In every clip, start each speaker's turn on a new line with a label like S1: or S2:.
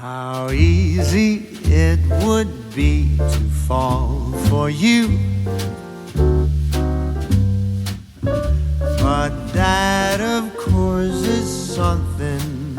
S1: How easy it would be to fall for you, but that of course is something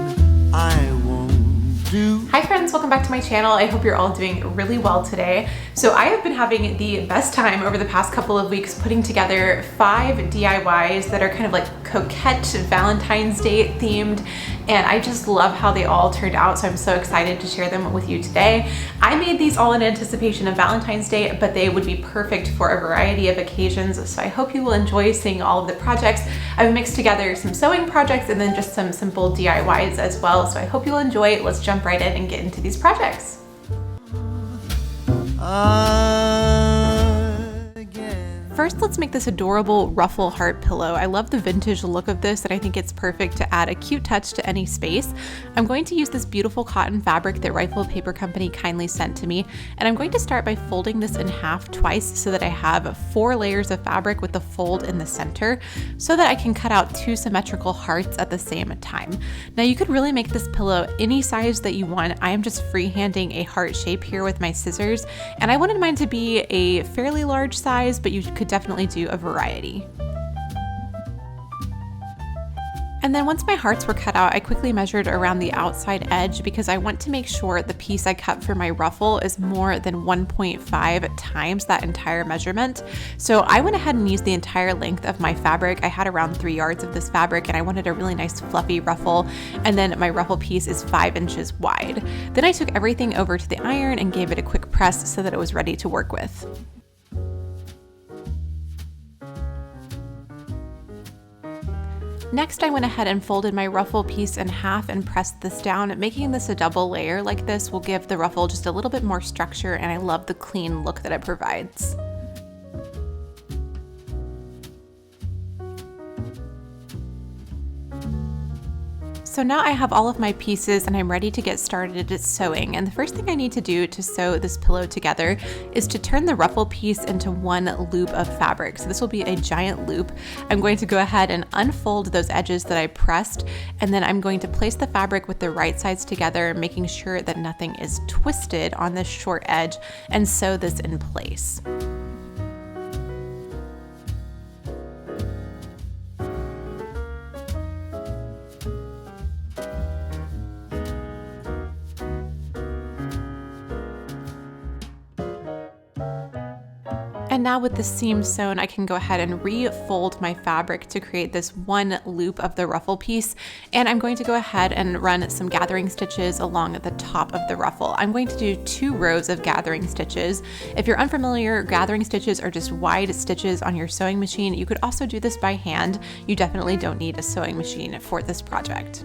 S1: I won't do.
S2: Hi friends, welcome back to my channel. I hope you're all doing really well today. So I have been having the best time over the past couple of weeks putting together 5 DIYs that are kind of like coquette Valentine's Day themed, and I just love how they all turned out, so I'm so excited to share them with you today. I made these all in anticipation of Valentine's Day, but they would be perfect for a variety of occasions, so I hope you will enjoy seeing all of the projects. I've mixed together some sewing projects and then just some simple DIYs as well, so I hope you'll enjoy it. Let's jump right in and get into these projects. First, let's make this adorable Ruffle heart pillow. I love the vintage look of this, and I think it's perfect to add a cute touch to any space. I'm going to use this beautiful cotton fabric that Ruffle Paper Company kindly sent to me, and I'm going to start by folding this in half twice so that I have 4 layers of fabric with the fold in the center, so that I can cut out 2 symmetrical hearts at the same time. Now you could really make this pillow any size that you want. I am just freehanding a heart shape here with my scissors, and I wanted mine to be a fairly large size, but you could definitely do a variety. And then once my hearts were cut out, I quickly measured around the outside edge because I want to make sure the piece I cut for my ruffle is more than 1.5 times that entire measurement. So I went ahead and used the entire length of my fabric. I had around 3 yards of this fabric and I wanted a really nice fluffy ruffle, and then my ruffle piece is 5 inches wide. Then I took everything over to the iron and gave it a quick press so that it was ready to work with. Next, I went ahead and folded my ruffle piece in half and pressed this down. Making this a double layer like this will give the ruffle just a little bit more structure, and I love the clean look that it provides. So now I have all of my pieces and I'm ready to get started at sewing. And the first thing I need to do to sew this pillow together is to turn the ruffle piece into one loop of fabric. So this will be a giant loop. I'm going to go ahead and unfold those edges that I pressed, and then I'm going to place the fabric with the right sides together, making sure that nothing is twisted on this short edge, and sew this in place. And now with the seam sewn, I can go ahead and refold my fabric to create this one loop of the ruffle piece. And I'm going to go ahead and run some gathering stitches along the top of the ruffle. I'm going to do 2 rows of gathering stitches. If you're unfamiliar, gathering stitches are just wide stitches on your sewing machine. You could also do this by hand. You definitely don't need a sewing machine for this project.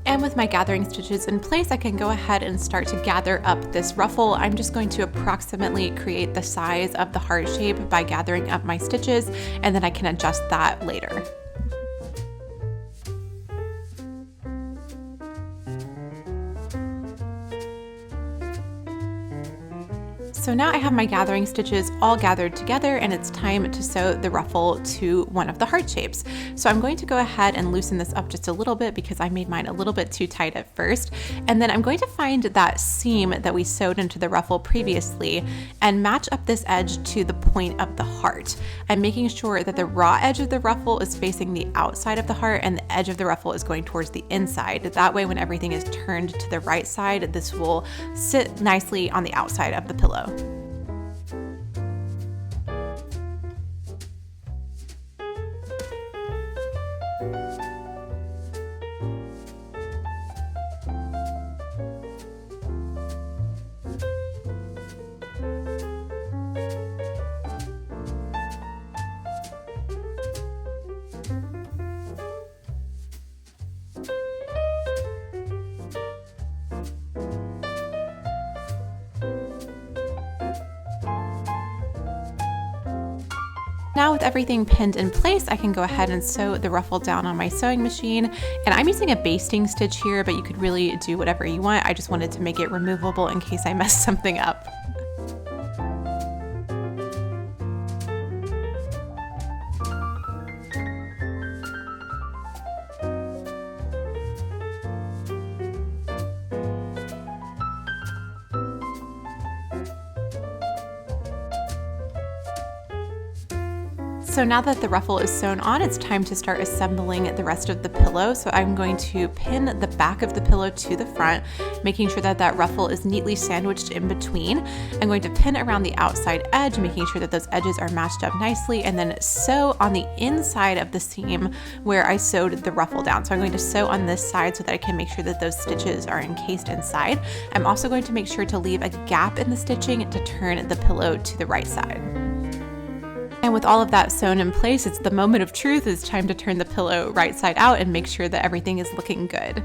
S2: And with my gathering stitches in place, I can go ahead and start to gather up this ruffle. I'm just going to approximately create the size of the heart shape by gathering up my stitches, and then I can adjust that later. So now I have my gathering stitches all gathered together, and it's time to sew the ruffle to one of the heart shapes. So I'm going to go ahead and loosen this up just a little bit because I made mine a little bit too tight at first. And then I'm going to find that seam that we sewed into the ruffle previously and match up this edge to the point of the heart. I'm making sure that the raw edge of the ruffle is facing the outside of the heart and the edge of the ruffle is going towards the inside. That way, when everything is turned to the right side, this will sit nicely on the outside of the pillow. Now with everything pinned in place, I can go ahead and sew the ruffle down on my sewing machine. And I'm using a basting stitch here, but you could really do whatever you want. I just wanted to make it removable in case I messed something up. So now that the ruffle is sewn on, it's time to start assembling the rest of the pillow. So I'm going to pin the back of the pillow to the front, making sure that that ruffle is neatly sandwiched in between. I'm going to pin around the outside edge, making sure that those edges are matched up nicely, and then sew on the inside of the seam where I sewed the ruffle down. So I'm going to sew on this side so that I can make sure that those stitches are encased inside. I'm also going to make sure to leave a gap in the stitching to turn the pillow to the right side. And with all of that sewn in place, it's the moment of truth. It's time to turn the pillow right side out and make sure that everything is looking good.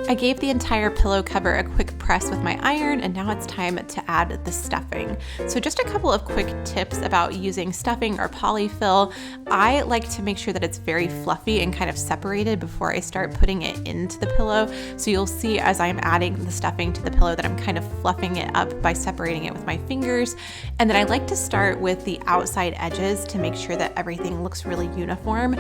S2: I gave the entire pillow cover a quick press with my iron, and now it's time to add the stuffing. So just a couple of quick tips about using stuffing or polyfill. I like to make sure that it's very fluffy and kind of separated before I start putting it into the pillow. So you'll see as I'm adding the stuffing to the pillow that I'm kind of fluffing it up by separating it with my fingers. And then I like to start with the outside edges to make sure that everything looks really uniform.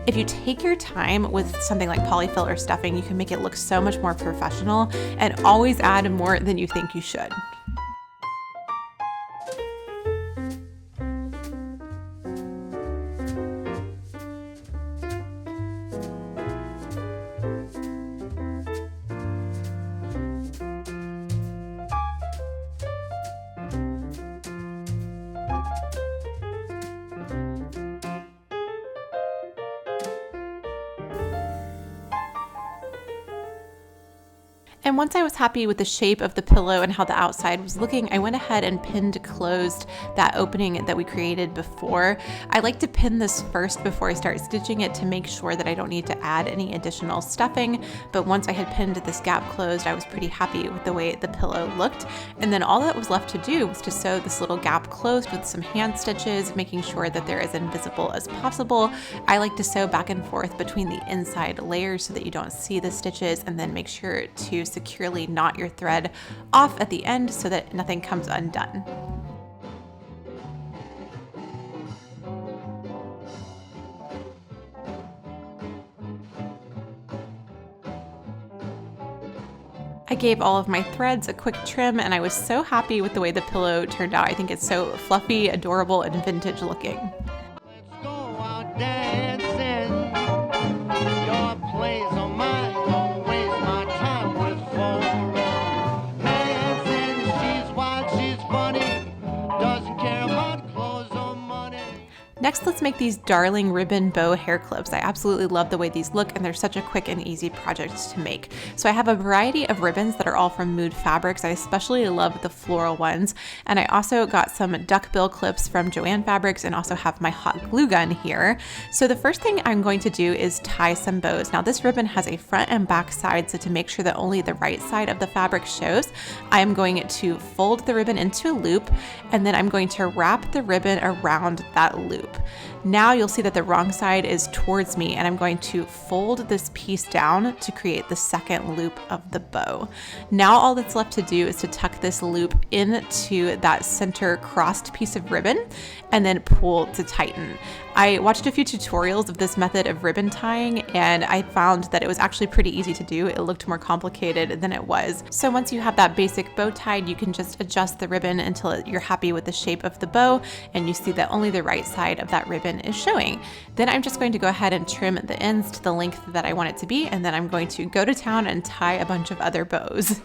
S2: If you take your time with something like polyfill or stuffing, you can make it look so much more professional, and always add more than you think you should. And once I was happy with the shape of the pillow and how the outside was looking, I went ahead and pinned closed that opening that we created before. I like to pin this first before I start stitching it to make sure that I don't need to add any additional stuffing. But once I had pinned this gap closed, I was pretty happy with the way the pillow looked. And then all that was left to do was to sew this little gap closed with some hand stitches, making sure that they're as invisible as possible. I like to sew back and forth between the inside layers so that you don't see the stitches, and then make sure to securely knot your thread off at the end so that nothing comes undone. I gave all of my threads a quick trim, and I was so happy with the way the pillow turned out. I think it's so fluffy, adorable, and vintage looking.
S1: Let's go out dancing. Your place or mine. Don't waste my time with dancing. She's wild, she's funny. Doesn't care about clothes or money.
S2: Next, let's make these darling ribbon bow hair clips. I absolutely love the way these look, and they're such a quick and easy project to make. So I have a variety of ribbons that are all from Mood Fabrics. I especially love the floral ones. And I also got some duckbill clips from Joann Fabrics, and also have my hot glue gun here. So the first thing I'm going to do is tie some bows. Now this ribbon has a front and back side, so to make sure that only the right side of the fabric shows, I am going to fold the ribbon into a loop, and then I'm going to wrap the ribbon around that loop. Now you'll see that the wrong side is towards me, and I'm going to fold this piece down to create the second loop of the bow. Now all that's left to do is to tuck this loop into that center crossed piece of ribbon and then pull to tighten. I watched a few tutorials of this method of ribbon tying, and I found that it was actually pretty easy to do. It looked more complicated than it was. So once you have that basic bow tied, you can just adjust the ribbon until you're happy with the shape of the bow, and you see that only the right side of that ribbon is showing. Then I'm just going to go ahead and trim the ends to the length that I want it to be, and then I'm going to go to town and tie a bunch of other bows.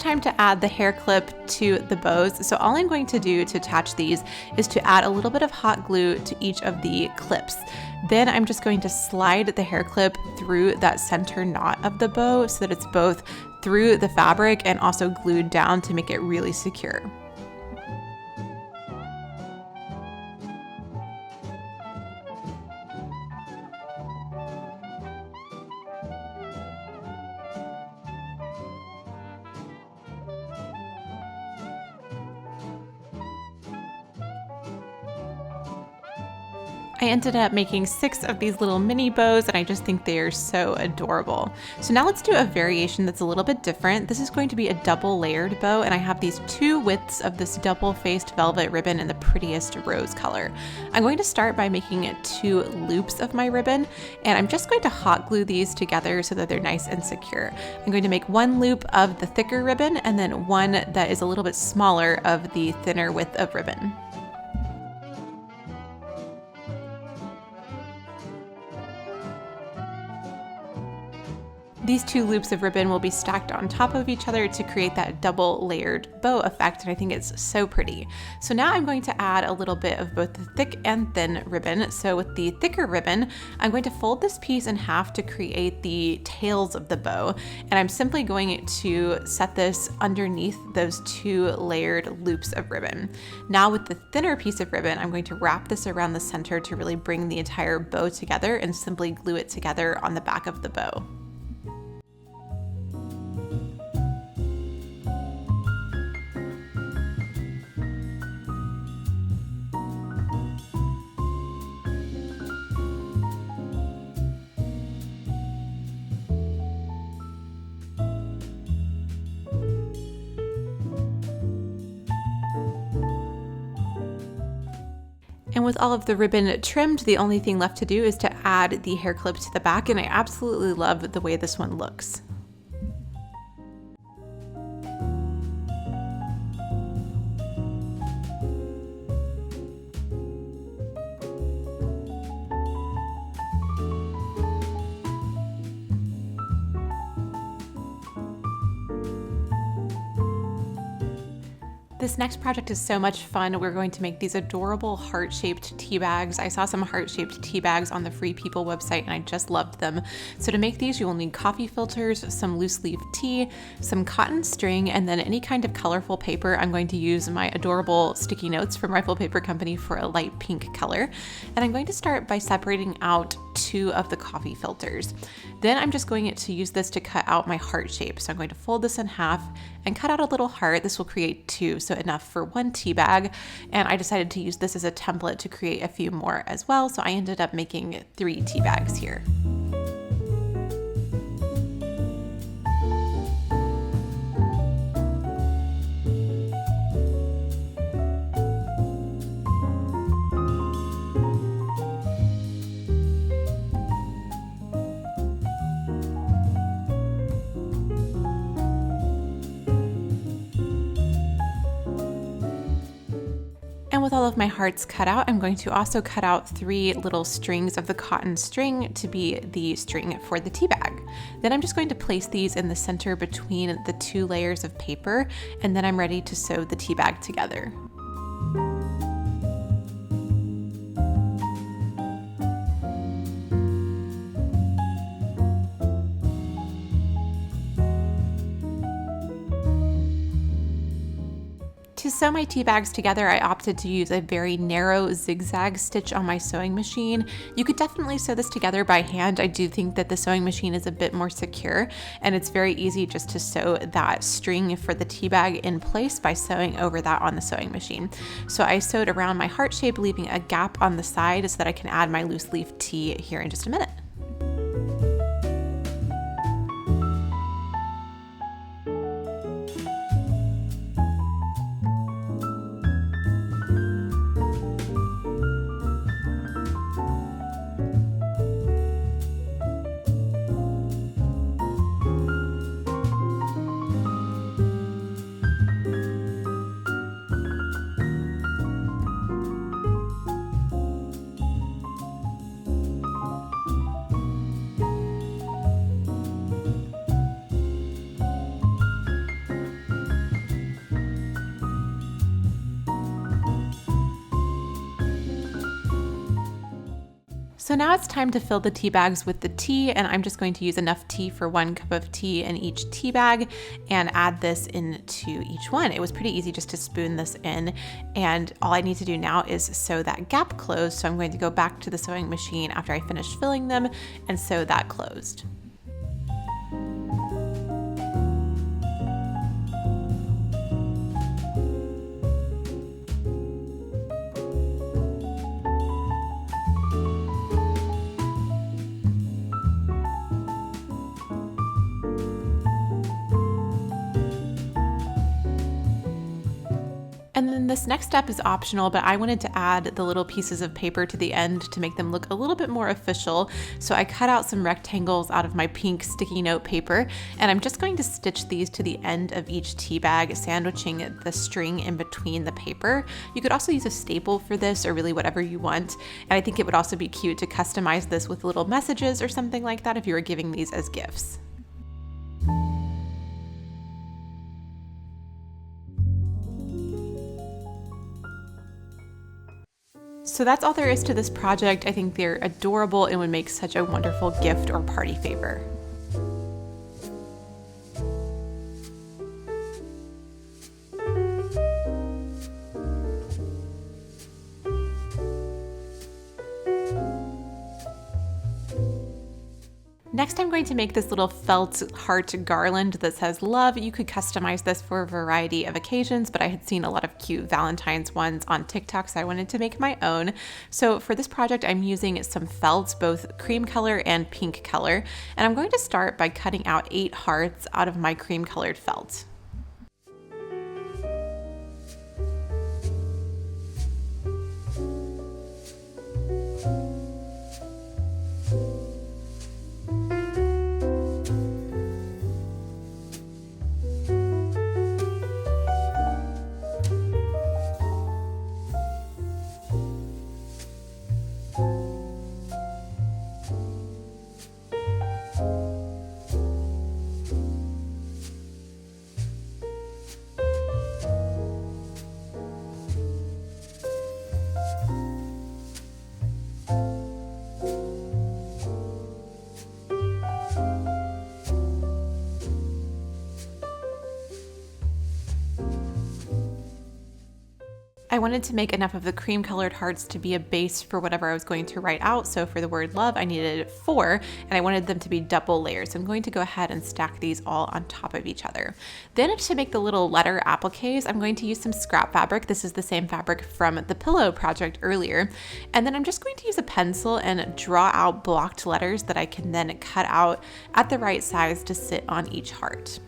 S2: time to add the hair clip to the bows. So all I'm going to do to attach these is to add a little bit of hot glue to each of the clips. Then I'm just going to slide the hair clip through that center knot of the bow so that it's both through the fabric and also glued down to make it really secure. I ended up making 6 of these little mini bows, and I just think they are so adorable. So now let's do a variation that's a little bit different. This is going to be a double layered bow, and I have these 2 widths of this double faced velvet ribbon in the prettiest rose color. I'm going to start by making 2 loops of my ribbon, and I'm just going to hot glue these together so that they're nice and secure. I'm going to make 1 loop of the thicker ribbon and then 1 that is a little bit smaller of the thinner width of ribbon. These 2 loops of ribbon will be stacked on top of each other to create that double layered bow effect, and I think it's so pretty. So now I'm going to add a little bit of both the thick and thin ribbon. So with the thicker ribbon, I'm going to fold this piece in half to create the tails of the bow, and I'm simply going to set this underneath those 2 layered loops of ribbon. Now with the thinner piece of ribbon, I'm going to wrap this around the center to really bring the entire bow together and simply glue it together on the back of the bow. And with all of the ribbon trimmed, the only thing left to do is to add the hair clip to the back, and I absolutely love the way this one looks. This next project is so much fun. We're going to make these adorable heart-shaped tea bags. I saw some heart-shaped tea bags on the Free People website and I just loved them. So to make these, you will need coffee filters, some loose leaf tea, some cotton string, and then any kind of colorful paper. I'm going to use my adorable sticky notes from Ruffle Paper Company for a light pink color. And I'm going to start by separating out 2 of the coffee filters. Then I'm just going to use this to cut out my heart shape. So I'm going to fold this in half and cut out a little heart. This will create 2, so enough for 1 tea bag. And I decided to use this as a template to create a few more as well. So I ended up making 3 tea bags here. And with all of my hearts cut out, I'm going to also cut out 3 little strings of the cotton string to be the string for the tea bag. Then I'm just going to place these in the center between the 2 layers of paper, and then I'm ready to sew the tea bag together. To sew my tea bags together, I opted to use a very narrow zigzag stitch on my sewing machine. You could definitely sew this together by hand. I do think that the sewing machine is a bit more secure, and it's very easy just to sew that string for the tea bag in place by sewing over that on the sewing machine. So I sewed around my heart shape, leaving a gap on the side so that I can add my loose leaf tea here in just a minute. So now it's time to fill the tea bags with the tea, and I'm just going to use enough tea for 1 cup of tea in each tea bag and add this into each one. It was pretty easy just to spoon this in, and all I need to do now is sew that gap closed. So I'm going to go back to the sewing machine after I finish filling them and sew that closed. And then this next step is optional, but I wanted to add the little pieces of paper to the end to make them look a little bit more official. So I cut out some rectangles out of my pink sticky note paper, and I'm just going to stitch these to the end of each tea bag, sandwiching the string in between the paper. You could also use a staple for this, or really whatever you want. And I think it would also be cute to customize this with little messages or something like that if you were giving these as gifts. So that's all there is to this project. I think they're adorable and would make such a wonderful gift or party favor. Next, I'm going to make this little felt heart garland that says love. You could customize this for a variety of occasions, but I had seen a lot of cute Valentine's ones on TikTok, so I wanted to make my own. So for this project, I'm using some felt, both cream color and pink color, and I'm going to start by cutting out 8 hearts out of my cream colored felt. I wanted to make enough of the cream colored hearts to be a base for whatever I was going to write out. So for the word love, I needed 4, and I wanted them to be double layers. So I'm going to go ahead and stack these all on top of each other. Then to make the little letter appliques, I'm going to use some scrap fabric. This is the same fabric from the pillow project earlier. And then I'm just going to use a pencil and draw out blocked letters that I can then cut out at the right size to sit on each heart.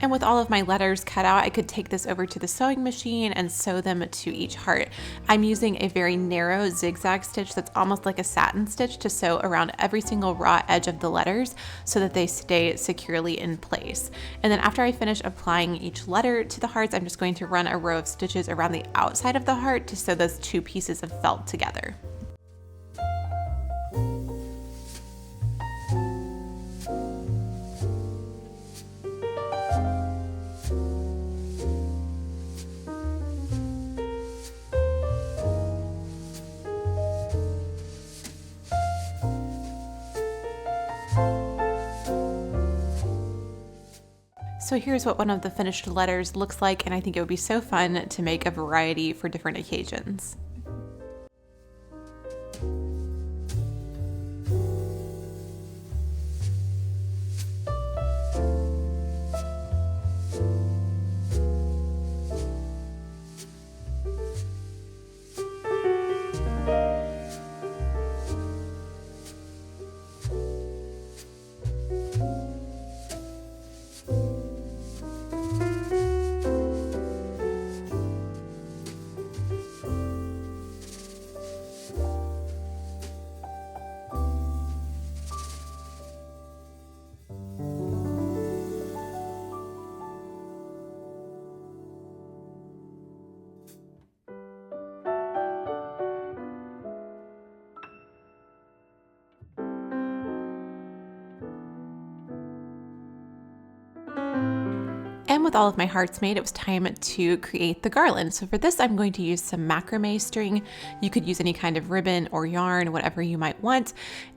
S2: And with all of my letters cut out, I could take this over to the sewing machine and sew them to each heart. I'm using a very narrow zigzag stitch that's almost like a satin stitch to sew around every single raw edge of the letters so that they stay securely in place. And then after I finish applying each letter to the hearts, I'm just going to run a row of stitches around the outside of the heart to sew those 2 pieces of felt together. So here's what one of the finished letters looks like, and I think it would be so fun to make a variety for different occasions. then with all of my hearts made, it was time to create the garland. So for this, I'm going to use some macrame string. You could use any kind of ribbon or yarn, whatever you might want.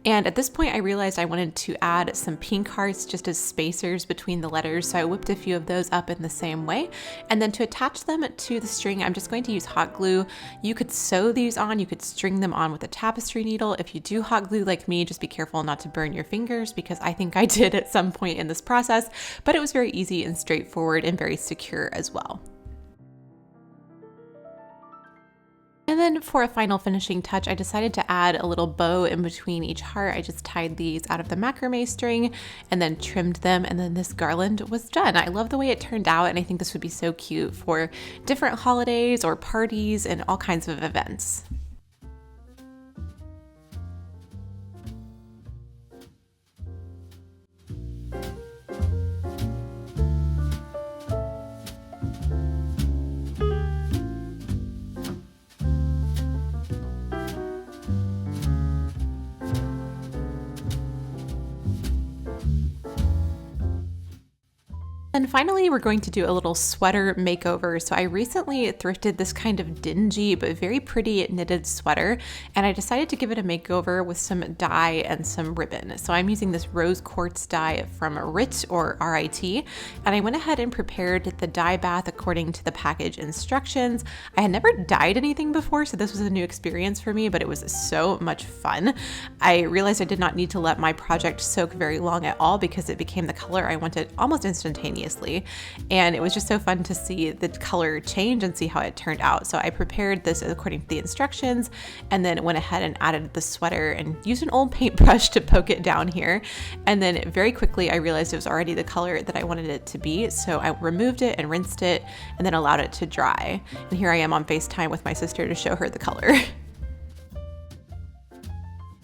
S2: And at this point, I realized I wanted to add some pink hearts just as spacers between the letters. So I whipped a few of those up in the same way. And then to attach them to the string, I'm just going to use hot glue. You could sew these on, you could string them on with a tapestry needle. If you do hot glue like me, just be careful not to burn your fingers, because I think I did at some point in this process, but it was very easy and straightforward and very secure as well. And then for a final finishing touch, I decided to add a little bow in between each heart. I just tied these out of the macrame string and then trimmed them, and then this garland was done. I love the way it turned out, and I think this would be so cute for different holidays or parties and all kinds of events. And finally, we're going to do a little sweater makeover. So I recently thrifted this kind of dingy but very pretty knitted sweater, and I decided to give it a makeover with some dye and some ribbon. So I'm using this rose quartz dye from RIT or RIT, and I went ahead and prepared the dye bath according to the package instructions. I had never dyed anything before, so this was a new experience for me, but it was so much fun. I realized I did not need to let my project soak very long at all because it became the color I wanted almost instantaneously. And it was just so fun to see the color change and see how it turned out. So I prepared this according to the instructions and then went ahead and added the sweater and used an old paintbrush to poke it down here. And then very quickly I realized it was already the color that I wanted it to be. So I removed it and rinsed it and then allowed it to dry. And here I am on FaceTime with my sister to show her the color.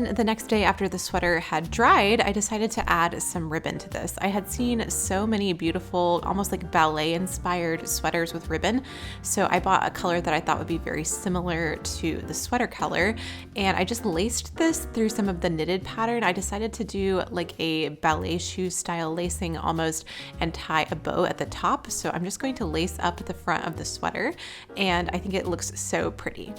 S2: The next day after the sweater had dried, I decided to add some ribbon to this. I had seen so many beautiful, almost like ballet inspired sweaters with ribbon. So I bought a color that I thought would be very similar to the sweater color. And I just laced this through some of the knitted pattern. I decided to do like a ballet shoe style lacing almost and tie a bow at the top. So I'm just going to lace up the front of the sweater, and I think it looks so pretty.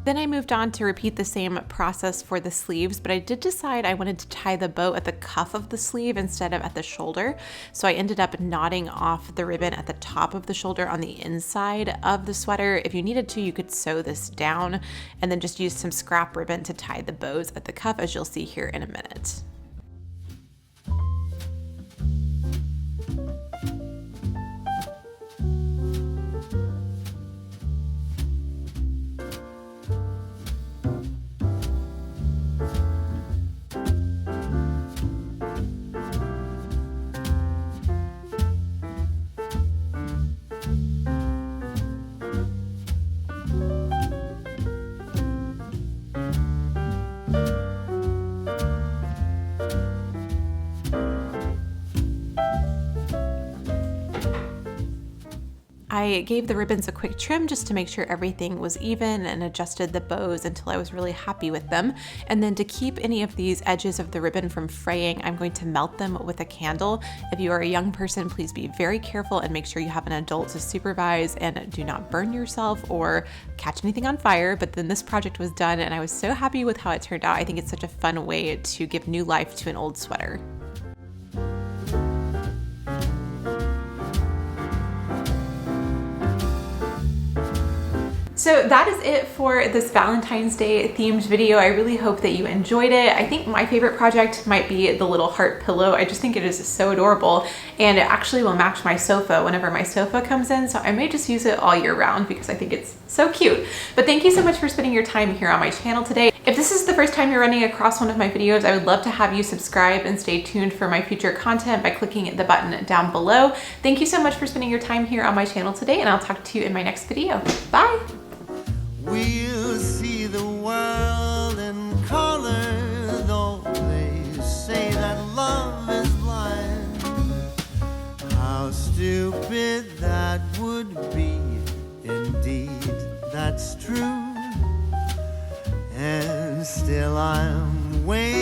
S2: Then I moved on to repeat the same process for the sleeves, but I did decide I wanted to tie the bow at the cuff of the sleeve instead of at the shoulder. So I ended up knotting off the ribbon at the top of the shoulder on the inside of the sweater. If you needed to, you could sew this down and then just use some scrap ribbon to tie the bows at the cuff, as you'll see here in a minute. I gave the ribbons a quick trim just to make sure everything was even and adjusted the bows until I was really happy with them. And then to keep any of these edges of the ribbon from fraying, I'm going to melt them with a candle. If you are a young person, please be very careful and make sure you have an adult to supervise and do not burn yourself or catch anything on fire. But then this project was done and I was so happy with how it turned out. I think it's such a fun way to give new life to an old sweater. So that is it for this Valentine's Day themed video. I really hope that you enjoyed it. I think my favorite project might be the little heart pillow. I just think it is so adorable, and it actually will match my sofa whenever my sofa comes in, so I may just use it all year round because I think it's so cute. But thank you so much for spending your time here on my channel today. If this is the first time you're running across one of my videos, I would love to have you subscribe and stay tuned for my future content by clicking the button down below. Thank you so much for spending your time here on my channel today, and I'll talk to you in my next video. Bye!
S1: We'll see the world in color, though they say that love is blind. How stupid that would be, indeed, that's true. And still I'm waiting.